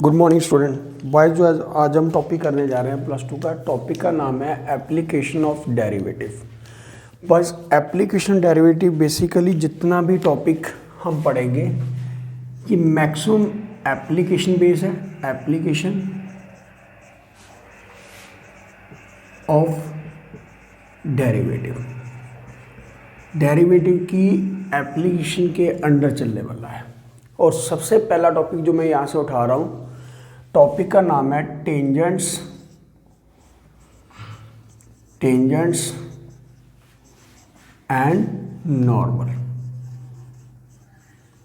Good morning student boys. जो आज हम टॉपिक करने जा रहे हैं +2 का। टॉपिक का नाम है एप्लीकेशन ऑफ डेरिवेटिव। बस एप्लीकेशन डेरिवेटिव बेसिकली जितना भी टॉपिक हम पढ़ेंगे कि मैक्सिमम एप्लीकेशन बेस है। एप्लीकेशन ऑफ डेरिवेटिव, डेरिवेटिव की एप्लीकेशन के अंडर चलने वाला है। और सबसे पहला टॉपिक जो मैं यहाँ से उठा रहा हूँ, टॉपिक का नाम है tangents and normal.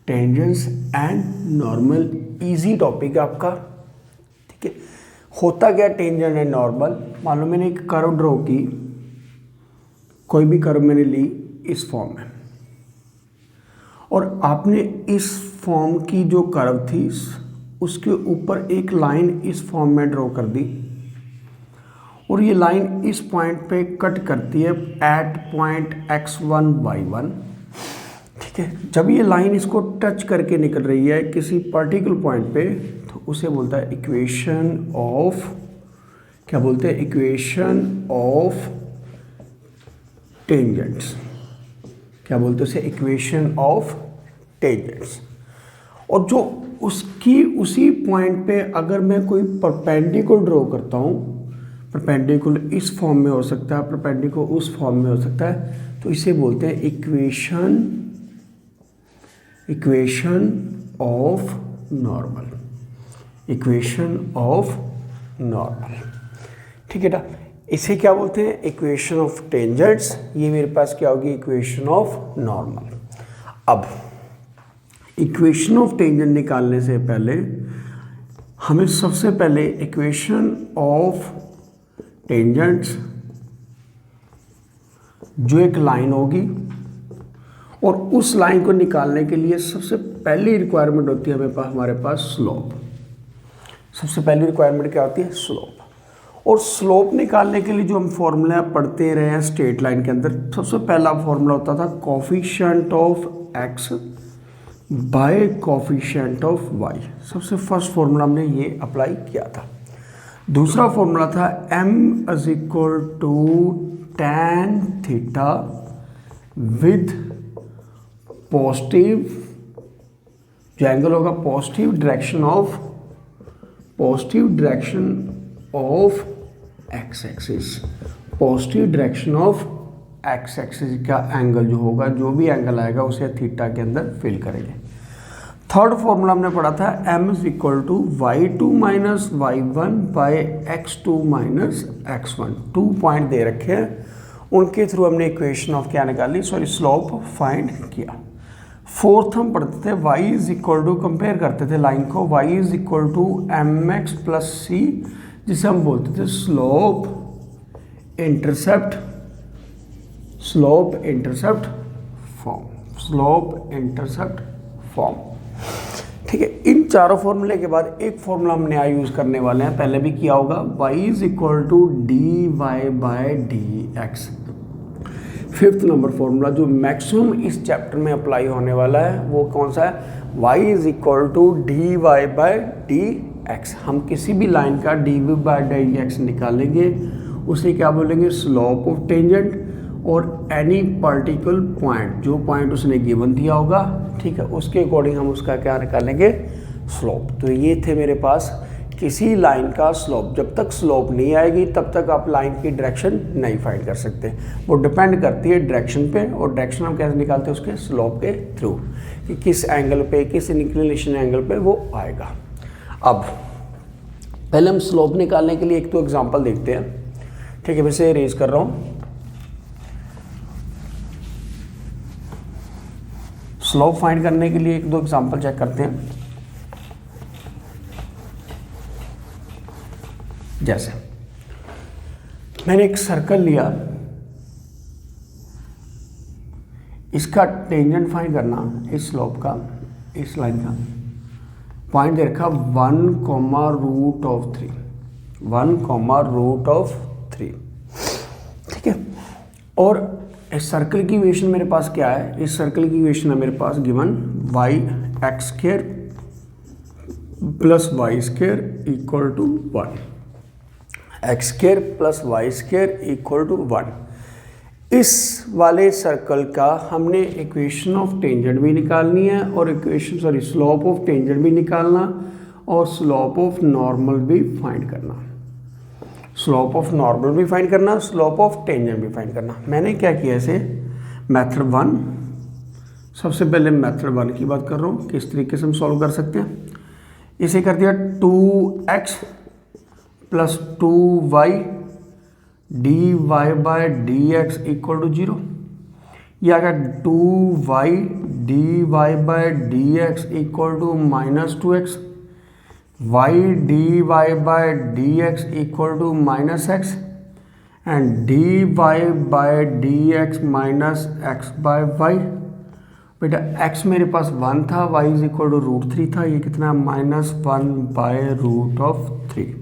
Tangents and normal easy topic है आपका, ठीक है। होता क्या टेंजेंट एंड नॉर्मल? मान लो मैंने एक कर्व ड्रॉ की, कोई भी कर्व मैंने ली इस फॉर्म में, और आपने इस फॉर्म की जो कर्व थी उसके ऊपर एक लाइन इस फॉर्म में ड्रॉ कर दी, और ये लाइन इस पॉइंट पे कट करती है एट पॉइंट x1 y1, ठीक है। जब ये लाइन इसको टच करके निकल रही है किसी पर्टिकुलर पॉइंट पे, तो उसे बोलता है इक्वेशन ऑफ, क्या बोलते हैं, इक्वेशन ऑफ टेंजेंट्स। क्या बोलते हैं उसे? Equation of tangents. और जो उसकी उसी पॉइंट पे अगर मैं कोई परपेंडिकुलर ड्रॉ करता हूँ, परपेंडिकुलर इस फॉर्म में हो सकता है, परपेंडिकुलर उस फॉर्म में हो सकता है, तो इसे बोलते हैं equation of normal. Equation of normal, ठीक है ना। इसे क्या बोलते हैं? Equation of tangents. ये मेरे पास क्या होगी? Equation of normal. अब इक्वेशन ऑफ टेंजेंट निकालने से पहले हमें सबसे पहले इक्वेशन ऑफ टेंजेंट्स, जो एक लाइन होगी, और उस लाइन को निकालने के लिए सबसे पहली रिक्वायरमेंट होती है हमारे पास स्लोप। सबसे पहली रिक्वायरमेंट क्या होती है? स्लोप। और स्लोप निकालने के लिए जो हम फॉर्मूला पढ़ते रहे हैं स्ट्रेट लाइन के अंदर, सबसे पहला फॉर्मूला होता था coefficient of x by coefficient of y। सबसे फर्स्ट फॉर्मूला हमने ये अप्लाई किया था। दूसरा फॉर्मूला था m = tan theta with positive, जो एंगल होगा positive direction of x axis. Positive direction of x axis का एंगल जो होगा, जो भी एंगल आएगा उसे थीटा के अंदर फिल करेंगे। थर्ड फॉर्मूला हमने पढ़ा था m = y2 - y1 bye x2 - x1। 2 point दे रखे हैं, उनके थ्रू हमने इक्वेशन ऑफ क्या निकाली, स्लोप फाइंड किया। फोर्थ हम पढ़ते थे y कंपेयर करते थे लाइन को, y = mx + c, जिसे हम बोलते थे स्लोप इंटरसेप्ट फॉर्म। ठीक है। इन चारों फॉर्मूले के बाद एक फॉर्मूला हम नया यूज करने वाले हैं, पहले भी किया होगा, y = dy/dx। Fifth number formula जो मैक्सिमम इस चैप्टर में अप्लाई होने वाला है वो कौन सा है? y = dy/dx। हम किसी भी लाइन का dy/dx निकालेंगे, उसे क्या बोलेंगे? Slope of tangent. और एनी पर्टिकुलर पॉइंट, जो पॉइंट उसने गिवन दिया होगा, ठीक है, उसके अकॉर्डिंग हम उसका क्या निकालेंगे? स्लोप। तो ये थे मेरे पास किसी लाइन का स्लोप। जब तक स्लोप नहीं आएगी तब तक आप लाइन की डायरेक्शन नहीं फाइंड कर सकते। वो डिपेंड करती है डायरेक्शन पे, और डायरेक्शन हम कैसे निकालते हैं? उसके स्लोप के थ्रू, कि किस एंगल पे, किस इंक्लिनेशन एंगल पे वो आएगा। अब पहले हम स्लोप निकालने के लिए एक तो एग्जांपल देखते हैं, ठीक है। वैसे रेज कर रहा हूँ। स्लोप फाइंड करने के लिए एक दो एग्जांपल चेक करते हैं। जैसे मैंने एक सर्कल लिया, इसका टेंजेंट फाइंड करना, इस स्लोप का, इस लाइन का पॉइंट दे रखा 1,√3, ठीक है। और इस सर्कल की इक्वेशन मेरे पास क्या है? इस सर्कल की इक्वेशन है मेरे पास given y x² plus Y square equal to 1, X square plus Y square equal to 1। इस वाले सर्कल का हमने इक्वेशन ऑफ टेंजेंट भी निकालनी है और स्लोप ऑफ टेंजेंट भी निकालना और स्लोप ऑफ नॉर्मल भी फाइंड करना, स्लोप ऑफ नॉर्मल भी फाइंड करना, स्लोप ऑफ टेंजेंट भी फाइंड करना। मैंने क्या किया इसे मेथड 1, सबसे पहले मेथड 1 की बात कर रहा हूँ, किस तरीके से हम सॉल्व कर सकते हैं। इसे कर दिया 2x plus 2y dy by dx equal to 0। यह आ गया 2y dy by dx equal to -2x, y dy by dx equal to -x and dy by dx minus x by y। बेटा x मेरे पास 1 था, y is equal to √3 था, ये कितना -1/√3।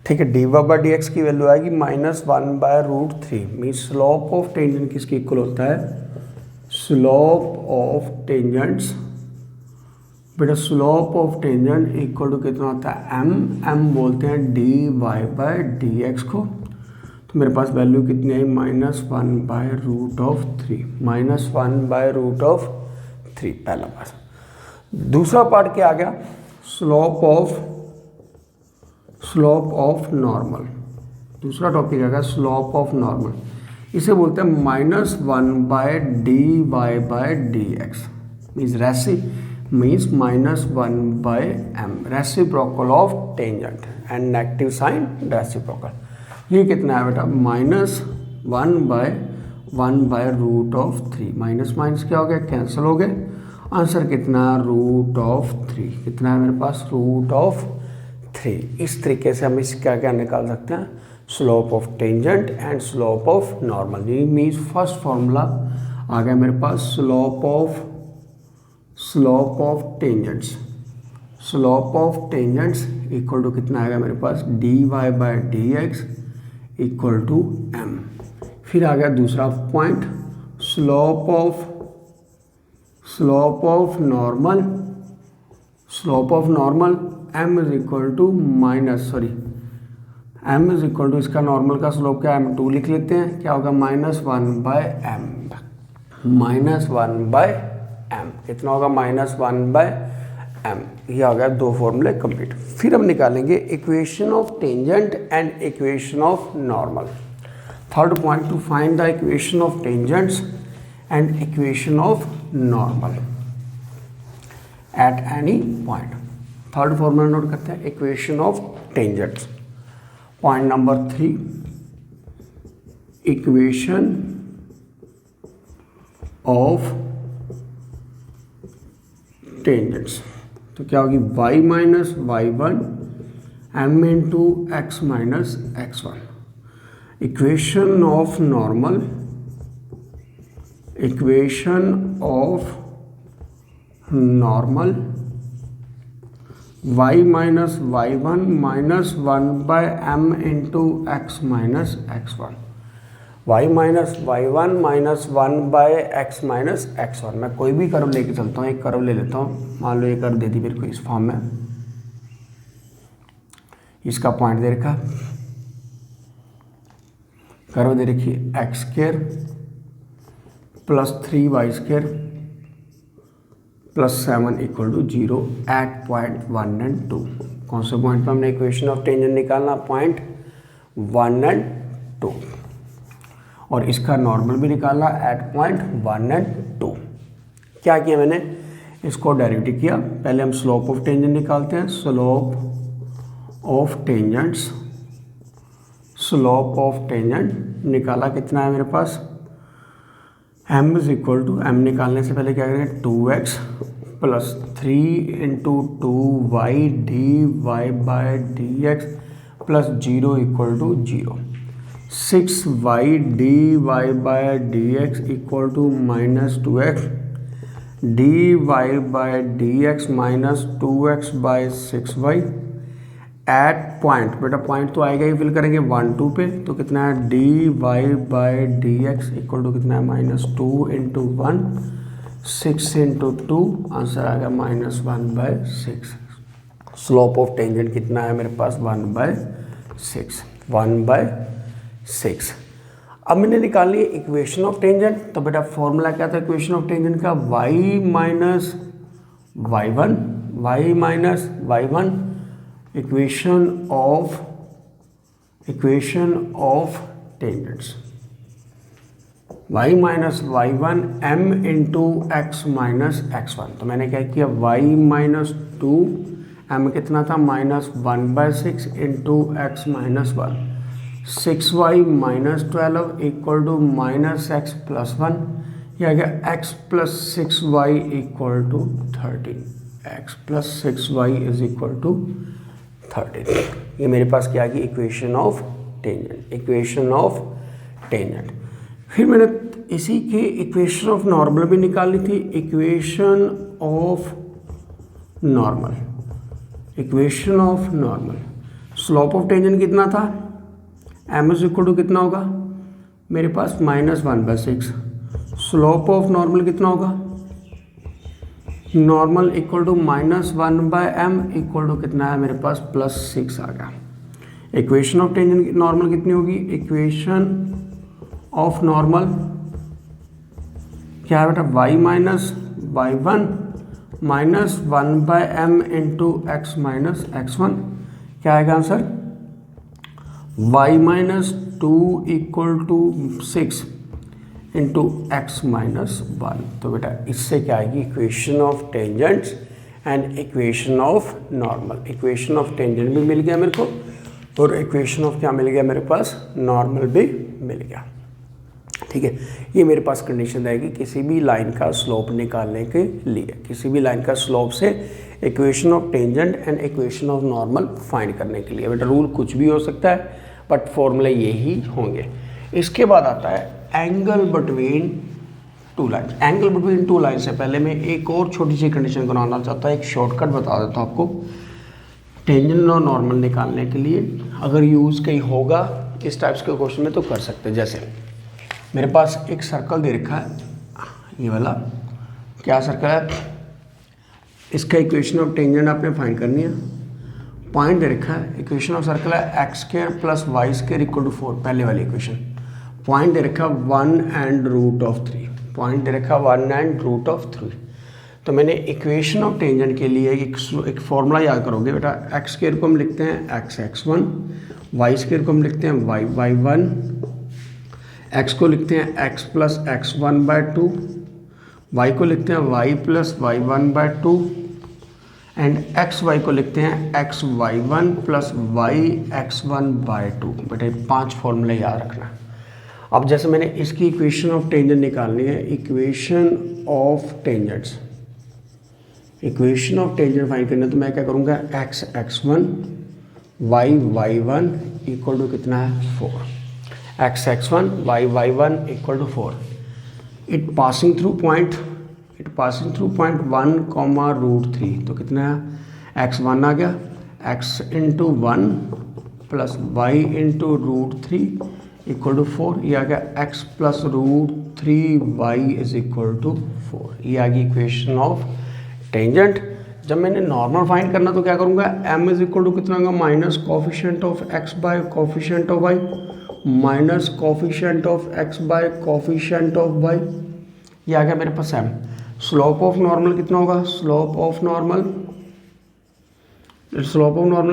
ठीक है, dy बाय dx की वैल्यू आएगी -1/√3। मीन स्लोप ऑफ टेंजेंट किसके इक्वल होता है, स्लोप ऑफ टेंजेंट्स। बेटा slope of tangent equal to कितना होता है m बोलते हैं dy बाय dx को। तो मेरे पास वैल्यू कितनी आई -1/√3, -1/√3 पहला पार्ट। दूसरा पार्ट क्या आ गया, स्लोप ऑफ नॉर्मल। दूसरा टॉपिक आ गया स्लोप ऑफ नॉर्मल, इसे बोलते हैं -1/dy by dx, means -1/m, reciprocal of tangent and negative sign reciprocal. ये कितना है बेटा -1/1/√3, माइनस माइनस क्या हो गया, कैंसिल हो गए। आंसर कितना √3, कितना है मेरे पास √3। इस तरीके से हम इस क्या निकाल सकते हैं, slope of tangent and slope of normal. ये मीन्स फर्स्ट फॉर्मूला आ गया मेरे पास slope of tangents equal to कितना आएगा मेरे पास dy by dx equal to m। फिर आ गया दूसरा point slope of normal m is equal to इसका नॉर्मल का स्लोप क्या है, m2 लिख लेते हैं, क्या होगा -1/m, कितना होगा -1/m। ये आ गया दो फॉर्मूले कंप्लीट। फिर हम निकालेंगे equation of tangent and equation of normal. Third point, to find the equation of tangents and equation of normal at any point. Third formula note करते हैं, equation of tangents. Point number 3, equation of tangents. तो क्या होगी y minus y1 m into x minus x1। Equation of normal, y minus y1 minus 1/m into x minus x1, y minus y1 minus 1/x minus x1। मैं कोई भी curve लेके चलता हूँ, एक कर्व ले लेता हूँ, मान लो ये कर्व दे दी मेरे को इस फॉर्म में, इसका पॉइंट दे रखा, कर्व दे रखी x square plus 3y square plus 7 equal to 0 at point 1 and 2। कौन से पॉइंट पर हमने इक्वेशन ऑफ टेंजेंट निकालना, पॉइंट 1 एंड 2, और इसका नॉर्मल भी निकालना एट पॉइंट 1 एंड 2। क्या किया मैंने, इसको डेरिवेटिव किया। पहले हम स्लोप ऑफ टेंजेंट निकालते हैं, स्लोप ऑफ टेंजेंट निकाला, कितना है मेरे पास m is equal to, m निकालने से पहले क्या करेंगे 2x plus 3 into 2y dy by dx plus 0 equal to 0, 6y dy by dx equal to -2x, dy by dx minus 2x by 6y at point. बेटा point तो आएगा ही, fill करेंगे 1 2 पे, तो कितना है dy by dx equal to कितना है -2 इंटू 1, 6 इंटू 2, आंसर आ गया -1/6। स्लोप ऑफ टेंजेंट कितना है मेरे पास 1/6। अब मैंने निकाल लिया इक्वेशन ऑफ टेंजेंट। तो बेटा फॉर्मूला क्या था इक्वेशन ऑफ टेंजेंट का, y minus y1 equation of tangents, y minus y1 m into x minus x1। तो मैंने क्या किया y माइनस 2 m कितना था -1/6 into x minus 1, 6y minus 12 equal to -x plus 1, यह आ गया x plus 6y equal to 13, x plus 6y is equal to 13। ये मेरे पास क्या आ गई इक्वेशन ऑफ टेंजेंट। फिर मैंने इसी के इक्वेशन ऑफ नॉर्मल भी निकाली थी, equation of normal. Slope of tangent कितना था, m इज इक्वल टू कितना होगा मेरे पास -1/6। स्लोप ऑफ नॉर्मल कितना होगा, normal equal to -1/m equal to कितना है मेरे पास +6 आ गया। इक्वेशन ऑफ टेंजेंट नॉर्मल कितनी होगी, इक्वेशन ऑफ नॉर्मल क्या है बेटा, y minus y1 minus 1/m into x minus x1, क्या आएगा answer, y minus 2 equal to 6 into x minus 1। तो बेटा इससे क्या आएगी equation of tangents and equation of normal. Equation of tangent भी मिल गया मेरे को और इक्वेशन ऑफ क्या मिल गया मेरे पास, नॉर्मल भी मिल गया। ठीक है, ये मेरे पास कंडीशन रहेगी किसी भी लाइन का स्लोप निकालने के लिए, किसी भी लाइन का स्लोप से equation of tangent and equation of normal find करने के लिए। बेटा रूल कुछ भी हो सकता है बट फॉर्मूले यही होंगे। इसके बाद आता है angle between two lines. Angle between to line से पहले मैं एक और छोटी सी कंडीशन बनाना चाहता हूँ, एक शॉर्टकट बता देता हूँ आपको टेंजेंट और नॉर्मल निकालने के लिए। अगर यूज़ कहीं होगा इस टाइप्स के क्वेश्चन में तो कर सकते हैं। जैसे मेरे पास एक सर्कल दे रखा है, ये वाला क्या सर्कल है, इसका इक्वेशन ऑफ टेंजेंट आपने फाइंड करनी है। पॉइंट दे रखा है, इक्वेशन ऑफ सर्कल है x² plus y² equal to 4, पहले वाली इक्वेशन। पॉइंट दे रखा 1 एंड रूट ऑफ 3, पॉइंट दे रखा 1 एंड रूट ऑफ 3। तो मैंने इक्वेशन ऑफ टेंजेंट के लिए एक फॉर्मूला याद करोगे बेटा, x² को हम लिखते हैं x(x1), y² को हम लिखते हैं y(y1), x को लिखते हैं x प्लस x1/2, y को लिखते हैं y plus y1/2 and xy को लिखते हैं xy1 प्लस yx1/2। बेटा 5 फॉर्मूले याद रखना। अब जैसे मैंने इसकी इक्वेशन ऑफ टेंजेंट निकालनी है, इक्वेशन ऑफ टेंजेंट फाइंड करना, तो मैं क्या करूँगा x(x1) y(y1) इक्वल टू कितना है 4, x(x1) y(y1) equal to 4। It passing through point 1, तो कितना है x1 आ गया, x into 1 plus y into √3 equal to 4, ये आ गया x plus √3y is equal to 4। ये आ गई इक्वेशन ऑफ टेंजेंट। जब मैंने नॉर्मल फाइंड करना तो क्या करूँगा, m इज इक्वल टू कितना होगा, minus coefficient of x by coefficient of y, minus coefficient of x by coefficient of y। ये आ गया मेरे पास m। स्लोप ऑफ नॉर्मल कितना होगा, स्लोप ऑफ नॉर्मल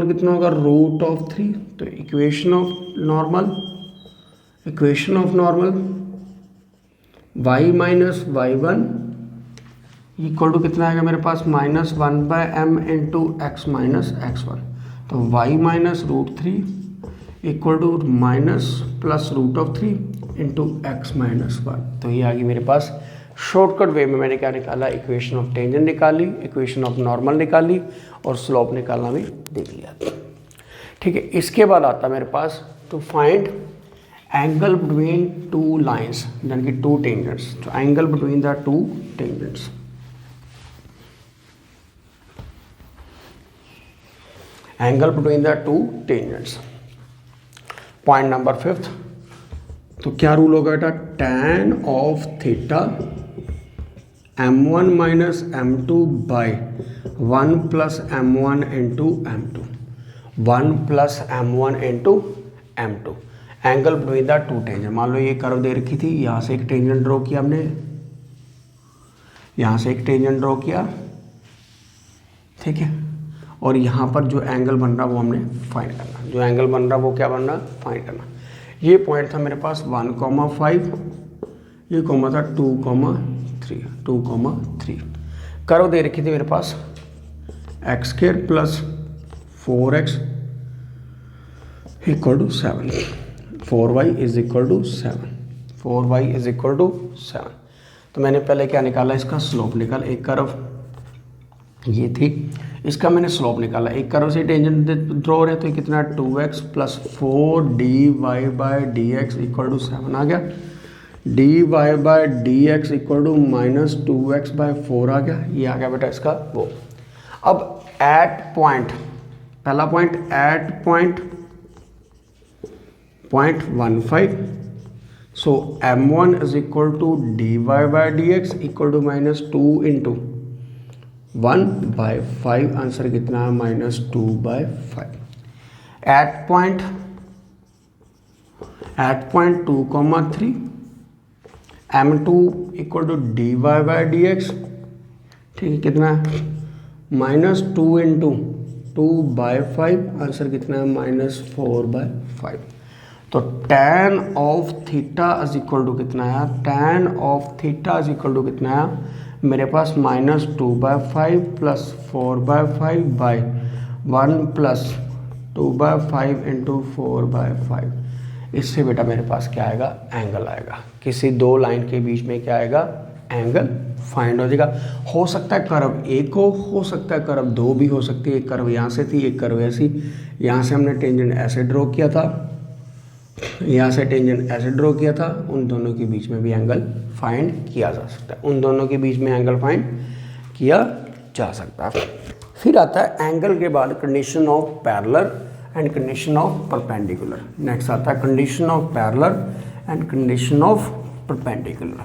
कितना होगा, √3। तो equation of normal y minus y1 equal to कितना आएगा मेरे पास, -1/m into x minus x1। तो y minus √3 equal to minus plus √3 into x minus 1। तो ये आ गई मेरे पास शॉर्टकट वे में मैंने क्या निकाला, इक्वेशन ऑफ टेंजेंट निकाली, इक्वेशन ऑफ नॉर्मल निकाली और स्लोप निकालना भी देख लिया। ठीक है, इसके बाद आता मेरे पास to find angle between two lines, यानी कि टू टेंजेंट्स। तो angle between the two tangents, angle between the two tangents. Point number 5, तो क्या रूल होगा बेटा, tan of theta m1 minus m2 by 1 plus m1 into m2, 1 plus m1 into m2, angle between the two tangent. मान लो ये curve दे रखी थी, यहाँ से एक टेंजेंट ड्रॉ किया हमने, यहाँ से एक टेंजेंट ड्रॉ किया, ठीक है, और यहाँ पर जो एंगल बन रहा वो हमने फाइंड करना, जो एंगल बन रहा वो क्या बन रहा फाइंड करना। ये पॉइंट था मेरे पास 1,5, ये कॉमा था 2,3, 2,3। कर्व दे रखी थी मेरे पास x² plus 4x equal to 7, 4y is equal to 7, 4y is equal to 7। तो मैंने पहले क्या निकाला, इसका स्लोप निकाला। एक कर्व ये थी, इसका मैंने स्लोप निकाला। एक कर्व से टेंजेंट ड्रॉ हो रहे तो कितना 2x plus 4dy by D x equal to 7 आ गया, dy by D x equal to minus 2x by 4 आ गया। ये आ गया बेटा इसका वो। अब एट पॉइंट, पहला point at point 0.15, so m1 is equal to dy by D x equal to minus 2 into 1/5, answer कितना है minus 2/5। At point 2,3, m2 equal to dy by D x, ठीक है, कितना है माइनस 2 इंटू 2/5, आंसर कितना है minus 4/5। तो tan of theta is equal to कितना है, tan of theta is equal to कितना है मेरे पास minus 2/5 plus 4/5 by 1 plus 2/5 into 4/5। इससे बेटा मेरे पास क्या आएगा, एंगल आएगा। किसी दो लाइन के बीच में क्या आएगा, एंगल फाइंड हो जाएगा। हो सकता है कर्व एक हो सकता है कर्व दो भी हो सकती है। एक कर्व यहाँ से थी, एक कर्व ऐसी, यहाँ से हमने टेंजेंट ऐसे ड्रॉ किया था, यहाँ से टेंजेंट ऐसे ड्रॉ किया था। उन दोनों के बीच में भी एंगल फाइंड किया जा सकता है, उन दोनों के बीच में एंगल फाइंड किया जा सकता है। फिर आता है एंगल के बाद condition of parallel and condition of perpendicular. Next आता है condition of parallel and condition of perpendicular.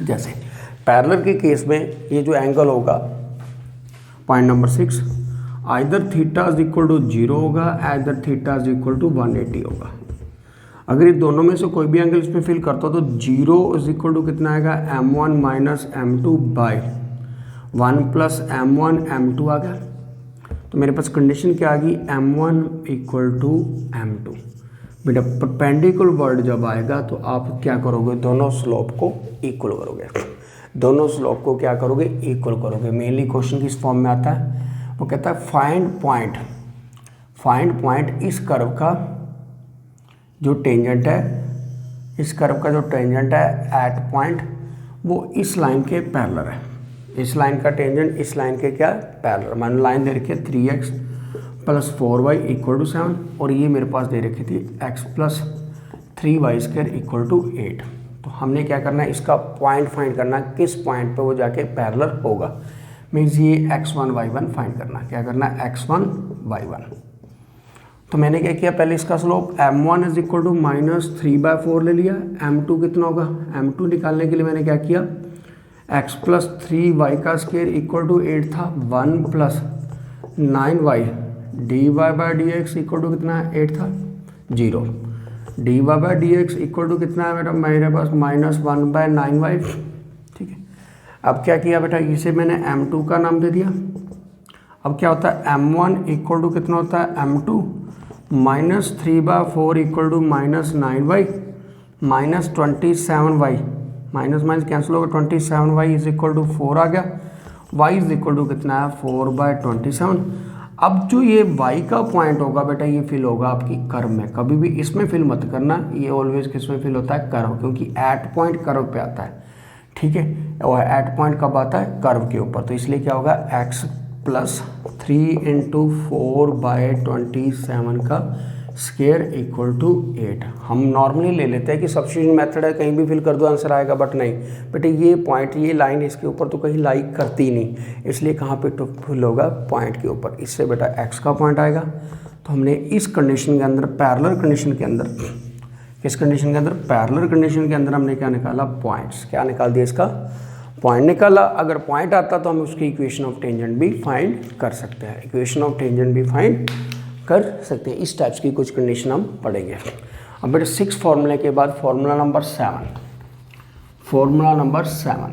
जैसे पैरेलल के केस में ये जो एंगल होगा, point number 6, either theta is equal to 0 होगा, either theta is equal to 180 होगा। अगर ये दोनों में से कोई भी एंगल इसमें फिल करता हो तो 0 इज इक्वल टू कितना आएगा, m1 minus m2 by 1 plus m1 m2 आ गया। तो मेरे पास कंडीशन क्या आ गई, m1 इक्वल टू m2। बेटा परपेंडिकुलर वर्ड जब आएगा तो आप क्या करोगे, दोनों स्लोप को इक्वल करोगे, दोनों स्लोप को क्या करोगे, इक्वल करोगे। मेनली क्वेश्चन किस फॉर्म में आता है, वो कहता है फाइंड पॉइंट इस कर्व का जो टेंजेंट है, इस कर्व का जो टेंजेंट है एट पॉइंट वो इस लाइन के पैरेलल है। इस लाइन का टेंजेंट इस लाइन के क्या पैरेलल। मैंने लाइन दे रखी है 3x plus 4y equal to 7 और ये मेरे पास दे रखी थी x plus 3y² equal to 8। तो हमने क्या करना है, इसका पॉइंट फाइंड करना, किस पॉइंट पे वो जाके पैरेलल होगा। मीन्स ये x1 y1 फाइंड करना। क्या करना है, x1 y1। तो मैंने क्या किया, पहले इसका slope m1 is equal to minus 3/4 ले लिया। m2 कितना होगा, m2 निकालने के लिए मैंने क्या किया, x प्लस 3y का स्क्वायर इक्वल टू 8 था, 1 plus 9y dy by D x equal to कितना है, 8 था, 0। dy by D x equal to कितना है बेटा, मेरे पास माइनस 1/9y। ठीक है, अब क्या किया बेटा, इसे मैंने m2 का नाम दे दिया। अब क्या होता है, m1 इक्वल टू कितना होता है, m2 minus 3/4 equal to minus 9y minus 27y, minus minus cancel होगा, 27y इज इक्वल टू 4 आ गया। y इज इक्वल टू कितना है, 4/27। अब जो ये y का पॉइंट होगा बेटा, ये फिल होगा आपकी कर्व में। कभी भी इसमें फिल मत करना, ये ऑलवेज किस में फिल होता है, कर्व, क्योंकि एट पॉइंट कर्व पे आता है। ठीक है, और एट पॉइंट कब आता है, कर्व के ऊपर। तो इसलिए क्या होगा, x प्लस 3 इंटू 4/27 का स्क्वायर इक्वल टू 8। हम नॉर्मली ले लेते हैं कि सब्स्टिट्यूशन मेथड है, कहीं भी फिल कर दो आंसर आएगा, बट नहीं बेटे, ये पॉइंट, ये लाइन इसके ऊपर तो कहीं लाइक करती नहीं, इसलिए कहाँ पे तो फिल होगा, पॉइंट के ऊपर। इससे बेटा x का पॉइंट आएगा। तो हमने इस कंडीशन के अंदर, पैरेलल कंडीशन के अंदर, किस कंडीशन के अंदर, पैरेलल कंडीशन के अंदर हमने क्या निकाला, पॉइंट्स। क्या निकाल दिया इसका, पॉइंट निकाला, अगर पॉइंट आता तो हम उसकी इक्वेशन ऑफ टेंजेंट भी फाइंड कर सकते हैं, इक्वेशन ऑफ टेंजेंट भी फाइंड कर सकते हैं। इस टाइप्स की कुछ कंडीशन हम पढ़ेंगे। अब बेटा 6 फॉर्मूले के बाद formula number 7, formula number 7,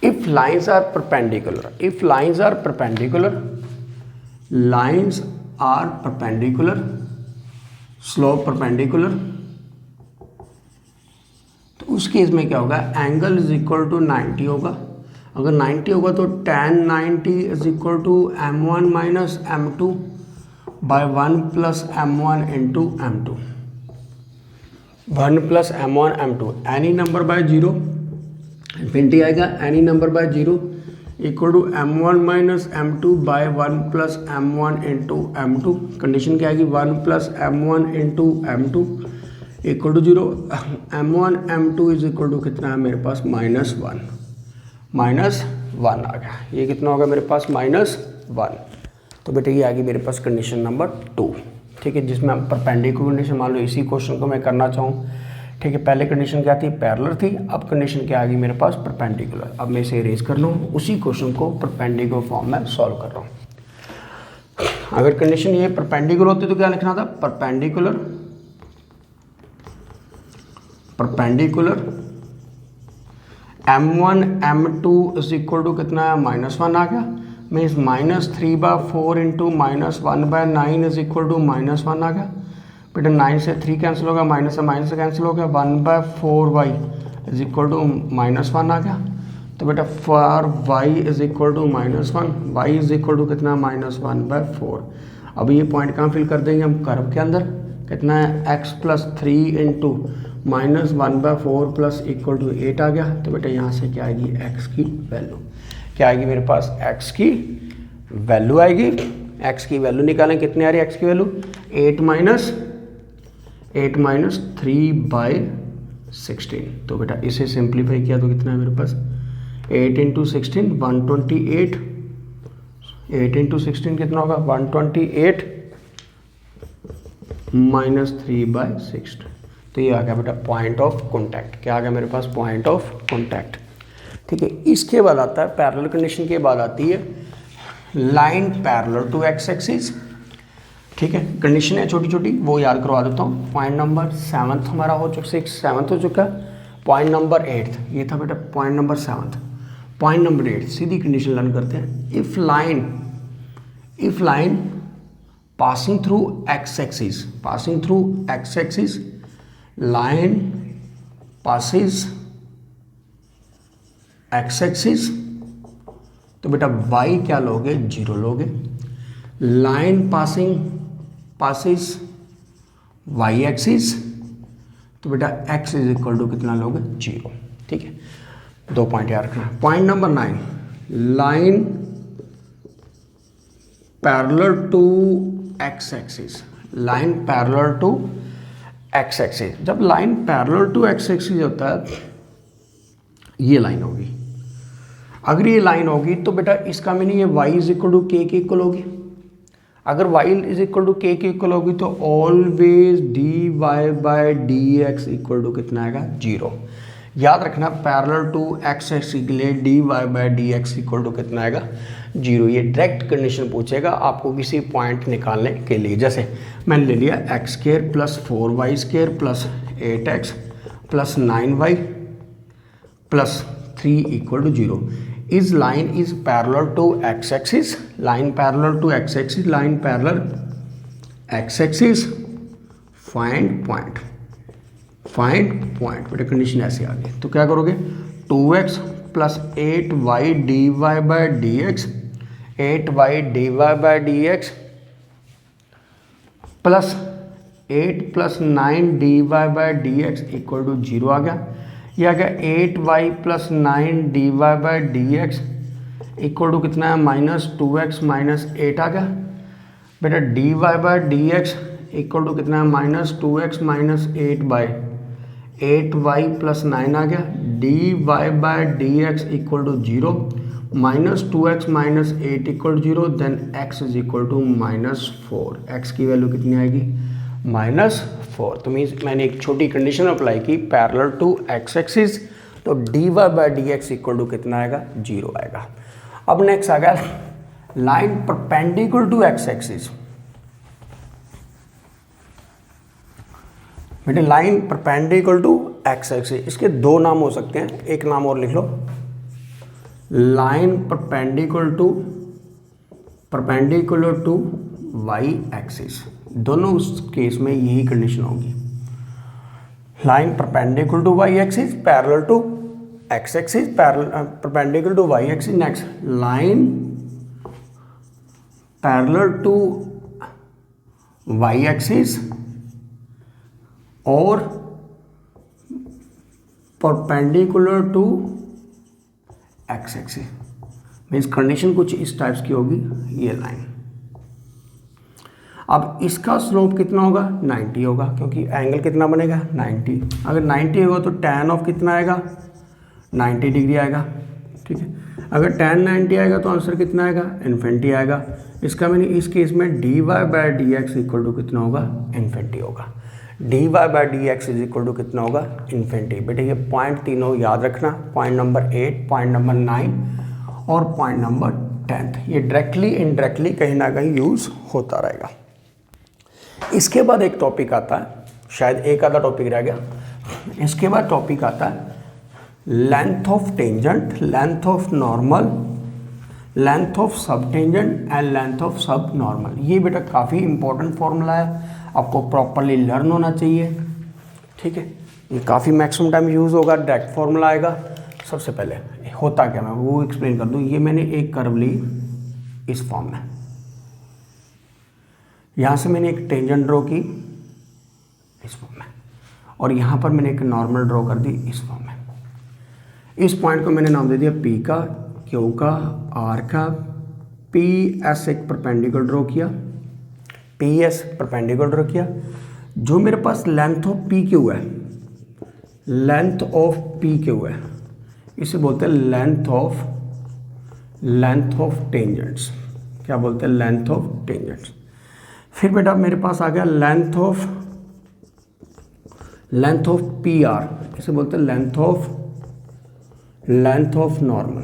if lines are perpendicular, if lines are perpendicular, lines are perpendicular, slope perpendicular, तो उस केस में क्या होगा, एंगल इज इक्वल टू 90 होगा। अगर 90 होगा तो tan 90 is equal to m1 minus m2 by 1 plus m1 into m2, 1 plus m1 m2, any number by zero, infinity आएगा, any number by zero equal to m1 minus m2 by 1 plus m1 into m2। Condition क्या आएगी, 1 plus m1 into m2 equal to zero, m1 m2 is equal to कितना है मेरे पास, -1, -1 आ गया। ये कितना होगा मेरे पास, -1। तो बेटा ये आ गई मेरे पास कंडीशन नंबर 2, ठीक है, जिसमें हम परपेंडिकुलर कंडीशन, मान लो इसी क्वेश्चन को मैं करना चाहूँ, ठीक है, पहले कंडीशन क्या थी, पैरेलल थी, अब कंडीशन क्या आ गई मेरे पास, परपेंडिकुलर। अब मैं इसे इरेज कर लूँ, उसी क्वेश्चन को परपेंडिकुलर फॉर्म में सॉल्व कर रहा हूँ। अगर कंडीशन ये परपेंडिकुलर होती तो क्या लिखना था, perpendicular, perpendicular m1 m2 is equal to कितना है, -1 आ गया, means -3/4 into -1/9 is equal to -1 आ गया। बेटा 9 से 3 कैंसिल होगा, माइनस से माइनस से कैंसिल हो गया, 1/4y इज इक्वल टू -1 आ गया। तो बेटा for y is equal to -1, y is equal to कितना, -1/4। अब ये पॉइंट कहाँ फिल कर देंगे हम, कर्व के अंदर, कितना है x plus 3 into -1/4 plus equal to 8 आ गया। तो बेटा यहाँ से क्या आएगी, x की वैल्यू क्या आएगी मेरे पास, x की वैल्यू आएगी। x की वैल्यू निकालें, कितनी आ रही है x की वैल्यू, 8 माइनस 3/16। तो बेटा इसे सिंप्लीफाई किया तो कितना है मेरे पास, 8 इंटू 16 128, 8 इंटू 16 कितना होगा, 128 माइनस 3/16। तो ये आ गया बेटा पॉइंट ऑफ कॉन्टैक्ट। क्या आ गया मेरे पास, पॉइंट ऑफ कॉन्टैक्ट, ठीक है। इसके बाद आता है पैरेलल कंडीशन के बाद आती है line parallel to x axis, ठीक है। कंडीशन है छोटी छोटी, वो याद करवा देता हूँ। पॉइंट नंबर 7 हमारा हो चुका, 7 हो चुका। पॉइंट नंबर 8 ये था बेटा पॉइंट नंबर 7। पॉइंट नंबर 8 सीधी कंडीशन लर्न करते हैं। If line passing through x-axis, passing through x-axis, line passes x-axis, तो बेटा y क्या लोगे, 0 लोगे। लाइन passes y-axis, तो बेटा x इज इक्वल टू कितना लोगे, 0, ठीक है। 2 पॉइंट याद रखना। Point number 9, line parallel to x axis, line parallel to x axis. जब line parallel to x axis होता है, ये लाइन होगी। अगर ये लाइन होगी तो बेटा इसका मीनिंग ये y इज इक्वल टू के इक्वल होगी। अगर y इज इक्वल टू के इक्वल होगी तो ऑलवेज dy/dx इक्वल टू कितना आएगा, 0। याद रखना पैरेलल टू एक्स एक्सिस के लिए dy/dx इक्वल टू कितना आएगा, 0। ये डायरेक्ट कंडीशन पूछेगा आपको किसी पॉइंट निकालने के लिए। जैसे मैंने ले लिया x² plus 4y² plus 8x plus 9y plus 3 equal to 0। Is line is parallel to x axis, line parallel to x axis, line parallel x axis, find point, find point. बेटा condition ऐसे आ गई तो क्या करोगे, 2x plus 8y dy/dx, 8y dy/dx plus 8 plus 9 dy/dx equal to 0 आ गया। ये आ गया 8y plus 9 dy/dx equal to कितना है, -2x माइनस 8 आ गया। बेटा dy/dx इक्वल टू कितना है, -2x माइनस 8y प्लस 9 आ गया। dy/dx equal to 0, -2x minus 8 equal to 0, then x is equal to -4। x की वैल्यू कितनी आएगी, -4। तो मीन्स मैंने एक छोटी कंडीशन अप्लाई की, पैरेलल टू एक्स एक्सिस तो dy by D x equal to कितना आएगा, 0 आएगा। अब नेक्स्ट आ गया line perpendicular to x axis. बेटे line perpendicular to x axis, इसके दो नाम हो सकते हैं, एक नाम और लिख लो, line perpendicular to Y axis. दोनों उस केस में यही कंडीशन होगी, line perpendicular to Y axis parallel to x axis, perpendicular to Y axis. Next line parallel to Y axis और perpendicular to x axis. Means condition कुछ इस types की होगी ये लाइन। अब इसका स्लोप कितना होगा, 90 होगा, क्योंकि एंगल कितना बनेगा 90। अगर 90 होगा तो tan ऑफ कितना आएगा, 90 डिग्री आएगा। ठीक है, अगर tan 90 आएगा तो आंसर कितना आएगा, इन्फिनिटी आएगा। इसका मैंने इस केस में dy by D x equal to कितना होगा, इन्फिनिटी होगा। dy by D x is equal to कितना होगा, इन्फिनिटी। बेटे ये पॉइंट तीनों याद रखना, पॉइंट नंबर 8, पॉइंट नंबर 9 और पॉइंट नंबर 10। ये डायरेक्टली इनडायरेक्टली कहीं ना कहीं यूज़ होता रहेगा। इसके बाद एक टॉपिक आता है, शायद एक आधा टॉपिक रह गया, इसके बाद टॉपिक आता है length of tangent, length of normal, length of sub tangent and length of sub normal. ये बेटा काफ़ी इंपॉर्टेंट फॉर्मूला है, आपको प्रॉपरली लर्न होना चाहिए। ठीक है, ये काफ़ी मैक्सिमम टाइम यूज़ होगा, डायरेक्ट फॉर्मूला आएगा। सबसे पहले होता क्या, मैं वो एक्सप्लेन कर दूँ। ये मैंने एक कर्व ली इस फॉर्म में, यहाँ से मैंने एक टेंजेंट ड्रॉ की इस फॉर्म में, और यहाँ पर मैंने एक नॉर्मल ड्रॉ कर दी इस फॉर्म में। इस पॉइंट को मैंने नाम दे दिया P का, Q का, R का। PS एक परपेंडिकुलर ड्रॉ किया, PS परपेंडिकुलर ड्रॉ किया। जो मेरे पास लेंथ ऑफ PQ है, लेंथ ऑफ PQ है, इसे बोलते हैं लेंथ ऑफ टेंजेंट्स। क्या बोलते हैं, लेंथ ऑफ टेंजेंट्स। फिर बेटा मेरे पास आ गया लेंथ ऑफ PR, इसे बोलते हैं लेंथ ऑफ नॉर्मल।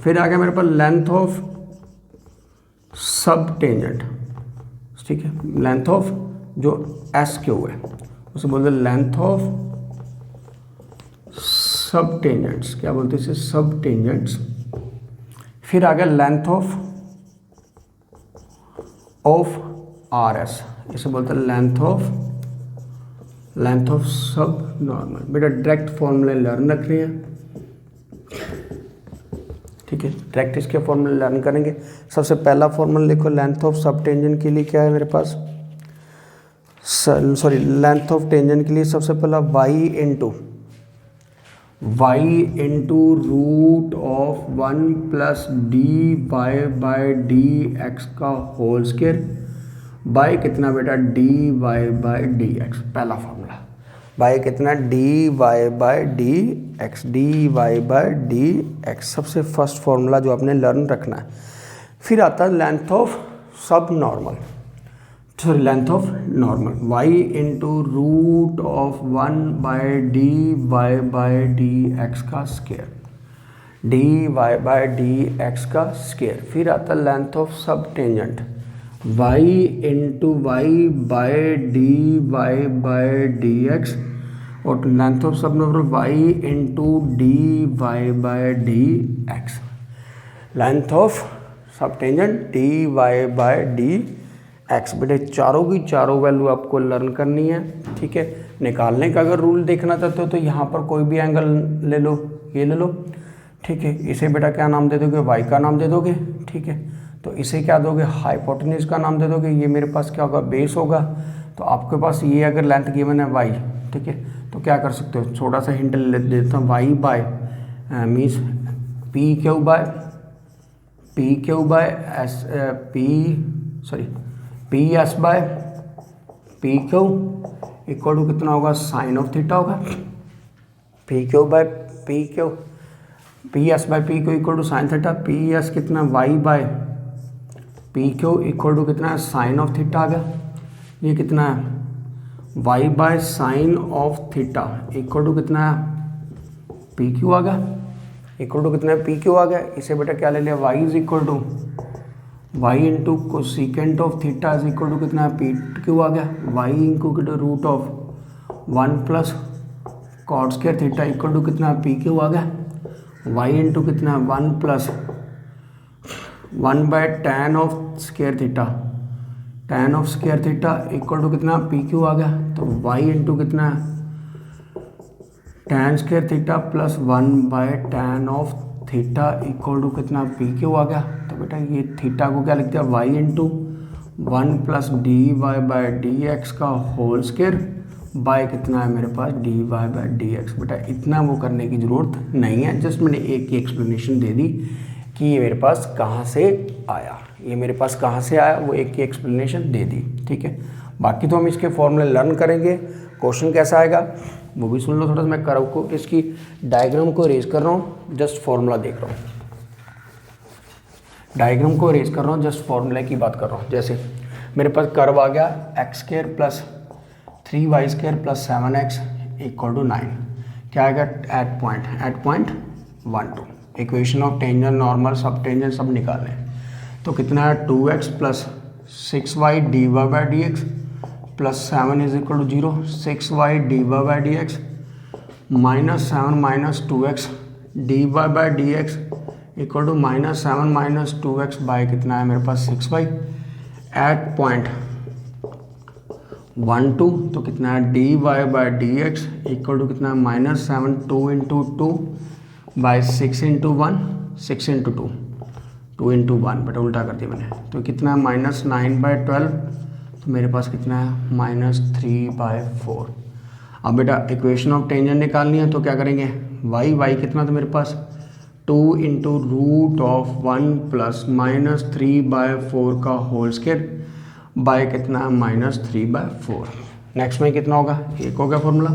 फिर आ गया मेरे पास लेंथ ऑफ सब टेंजेंट। ठीक है, लेंथ ऑफ जो SQ है उसे बोलते हैं लेंथ ऑफ सब टेंजेंट्स। क्या बोलते हैं इसे, सब टेंजेंट्स। फिर आ गया लेंथ ऑफ RS, इसे बोलते हैं लेंथ ऑफ सब नॉर्मल। बेटा डायरेक्ट फॉर्मूले लर्न रख रहे हैं। ठीक है, डायरेक्ट इसके फॉर्मूले लर्न करेंगे। सबसे पहला फॉर्मूला लिखो, लेंथ ऑफ सब टेंजेंट के लिए क्या है मेरे पास, लेंथ ऑफ टेंजेंट के लिए सबसे पहला y into root of 1 plus dy by D x का होल स्क्वायर बाई कितना बेटा, dy बाई डी एक्स। पहला फॉर्मूला बाई कितना, dy by D by D X. सबसे फर्स्ट फॉर्मूला जो आपने लर्न रखना है। फिर आता है length of sub normal, length of normal, y into root of 1 by D by D x का square, dy by D x का स्क्वायर। फिर आता है length of sub tangent, y into Y by D by D X, और length of sub normal y into D by D X. Length of sub tangent dy by D X. बेटे चारों की चारों value आपको learn करनी है। ठीक है, निकालने का अगर रूल देखना चाहते हो तो यहाँ पर कोई भी एंगल ले लो, ये ले लो। ठीक है, इसे बेटा क्या नाम दे दोगे, y का नाम दे दोगे। ठीक है, तो इसे क्या दोगे, हाइपोटेन्यूज का नाम दे दोगे। ये मेरे पास क्या होगा, बेस होगा। तो आपके पास ये अगर लेंथ गिवन है y, ठीक है, तो क्या कर सकते हो, छोटा सा हिंट ले देता हूँ, y by means P S by P Q equal to कितना होगा, साइन ऑफ थीटा होगा। P Q by P Q, P S by P Q equal to sine theta. P S कितना, Y by P Q equal to कितना है, sign of theta आ गया। ये कितना है, y by sine of theta equal to कितना है, p q आ गया, इक्वल टू कितना है, पी क्यू आ गया। इसे बेटा क्या ले लिया, y is equal to y into cosecant of theta is equal to कितना है, पी क्यू आ गया। Y into root of 1 plus cot square theta equal to कितना है, पी क्यू आ गया। वाई इंटू कितना है, 1 plus 1 by tan of square theta, tan of square theta equal to कितना, पी क्यू आ गया। तो वाई इंटू कितना है, tan square theta plus 1 by tan of theta equal to कितना, पी क्यू आ गया। तो बेटा ये थीटा को क्या लिखते हैं, y into 1 plus d y by d x का होल स्क्वायर बाय कितना है मेरे पास, d y by d x. बेटा इतना वो करने की ज़रूरत नहीं है, जस्ट मैंने एक ही एक्सप्लेनेशन दे दी कि ये मेरे पास कहाँ से आया, ये मेरे पास कहाँ से आया, वो एक ही एक्सप्लेनेशन दे दी, ठीक है। बाकी तो हम इसके फॉर्मूले लर्न करेंगे, क्वेश्चन कैसा आएगा वो भी सुन लो थोड़ा सा। मैं कर्व को, इसकी डायग्राम को रेज कर रहा हूँ, जस्ट फॉर्मूला देख रहा हूँ, डायग्राम को रेज कर रहा हूँ, जस्ट फॉर्मूले की बात कर रहा हूँ। जैसे मेरे पास कर्व आ गया x square plus 3y square plus 7x equal to 9, क्या आएगा at point 1 2। Equation of tangent, normal, सब टेंजेंट सब निकालें तो कितना है, 2x plus 6y d y by D x plus 7 is equal to 0, 6y d y by D x minus 7 minus 2x d y by D x equal to minus 7 minus 2x by कितना है मेरे पास 6y at point 1 2। तो कितना है, d y by D x equal to कितना है, minus 7 2 into 2 by 6 into 1 6 into 2 2 into 1, बेटा उल्टा कर दिया मैंने। तो कितना है, माइनस 9 बाई 12, तो मेरे पास कितना है, माइनस 3 बाई 4। अब बेटा इक्वेशन ऑफ टेंजेंट निकालनी है तो क्या करेंगे, वाई कितना था मेरे पास, 2 into root of 1 plus minus 3 by 4 का होल स्क्वायर बाय कितना है, माइनस 3 बाई 4। नेक्स्ट में कितना होगा, एक हो गया फॉर्मूला।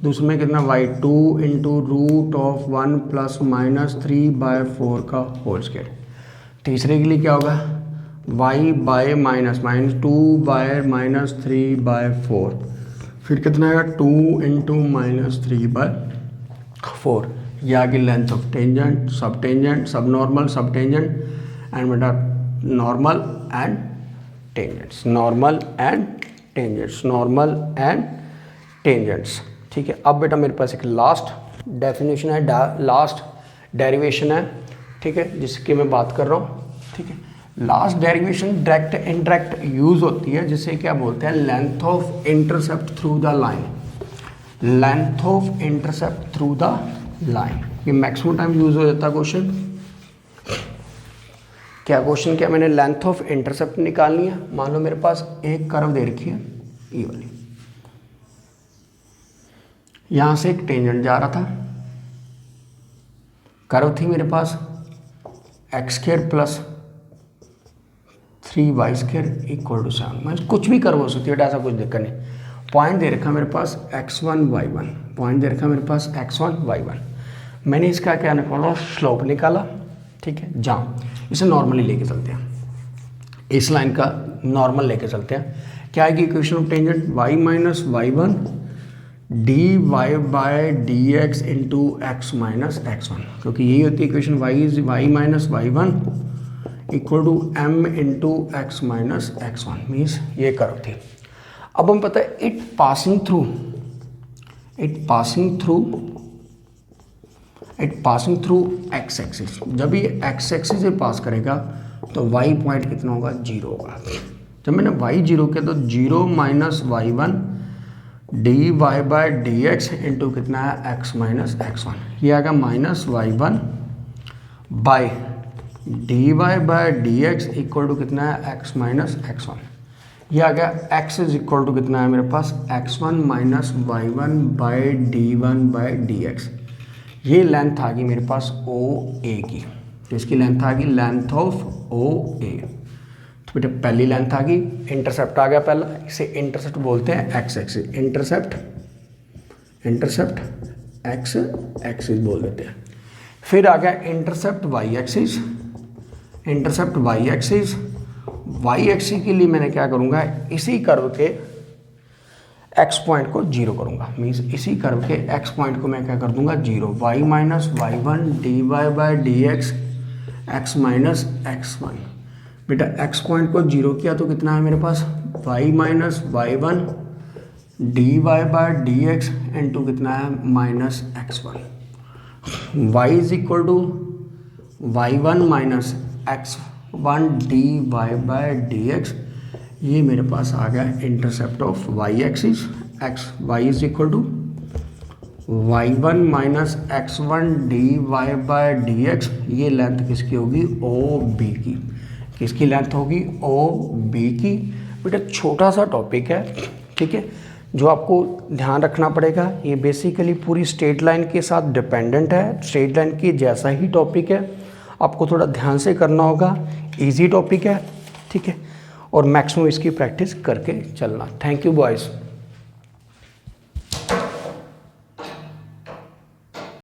दूसरे में कितना, y 2 into root of 1 plus minus 3 by 4 का होल स्क्वायर। तीसरे के लिए क्या होगा, y by minus 2 by minus 3 by 4, फिर कितना आएगा 2 इंटू माइनस 3 बाय 4। ये आ गई लेंथ ऑफ टेंजेंट, सब नॉर्मल, सब टेंजेंट एंड बेटा normal and tangents, normal and tangents, normal and tangents, ठीक है। अब बेटा मेरे पास एक लास्ट डेफिनेशन है, लास्ट डेरिवेशन है, ठीक है, जिसकी मैं बात कर रहा हूँ, ठीक है। Last derivation direct indirect use होती है, जिसे क्या बोलते हैं, length of intercept through the line, length of intercept through the line. ये मैक्सिमम टाइम यूज हो जाता है क्वेश्चन। क्या क्वेश्चन, क्या मैंने लेंथ ऑफ इंटरसेप्ट निकालनी है। मान लो मेरे पास एक कर्व दे रखी है, ये वाली, यहां से एक टेंजेंट जा रहा था, कर्व थी मेरे पास X square plus 3y square equal to 7। मैं कुछ भी कर्व हो सकती है, ऐसा कुछ दिक्कत नहीं। पॉइंट दे रखा मेरे पास x1 y1, पॉइंट दे रखा मेरे पास x1 y1। मैंने इसका क्या निकाला, स्लोप निकाला, ठीक है। जहाँ इसे नॉर्मली लेके चलते हैं, इस लाइन का नॉर्मल लेके चलते हैं। क्या आएगी equation of tangent, y minus y1 d y by d x into x minus x1, क्योंकि यही होती है equation, y minus y1 equal to m into x minus x1, means ये कर्व थी। अब हम पता है it passing through x axis, जब ये एक्स एक्सिस से पास करेगा तो y पॉइंट कितना होगा, 0 होगा। जब मैंने y 0 किया तो 0 minus y1 d y by d x into कितना है, एक्स माइनस x1। ये आएगा minus y1 by d y by d x equal to कितना है, एक्स माइनस x1। ये आ गया x इज इक्वल टू कितना है मेरे पास, x1 minus y1 by d1 by dx। ये लेंथ आ गई मेरे पास OA की, तो इसकी लेंथ आ गई, लेंथ ऑफ OA। तो बेटा पहली लेंथ आ गई, इंटरसेप्ट आ गया पहला, इसे इंटरसेप्ट बोलते हैं x axis, intercept x axis बोल देते हैं। फिर आ गया intercept y axis, y axis के लिए मैंने क्या करूँगा, इसी कर्व के एक्स पॉइंट को जीरो करूँगा, मीन्स इसी कर्व के एक्स पॉइंट को मैं क्या कर दूंगा zero, y minus y one d y by D x x minus x one. बेटा एक्स पॉइंट को जीरो किया तो कितना है मेरे पास, Y minus y one d y by D x into कितना है minus x one. Y is equal to y one minus x one d y by D x, ये मेरे पास आ गया intercept of y axis, x y is equal to y one minus x one d y by D x. ये length किसकी होगी, O B की, किसकी लेंथ होगी, ओ बी की। बेटा छोटा सा टॉपिक है, ठीक है, जो आपको ध्यान रखना पड़ेगा, ये बेसिकली पूरी स्ट्रेट लाइन के साथ डिपेंडेंट है, स्ट्रेट लाइन की जैसा ही टॉपिक है, आपको थोड़ा ध्यान से करना होगा, इजी टॉपिक है, ठीक है, और मैक्सिमम इसकी प्रैक्टिस करके चलना। Thank you boys.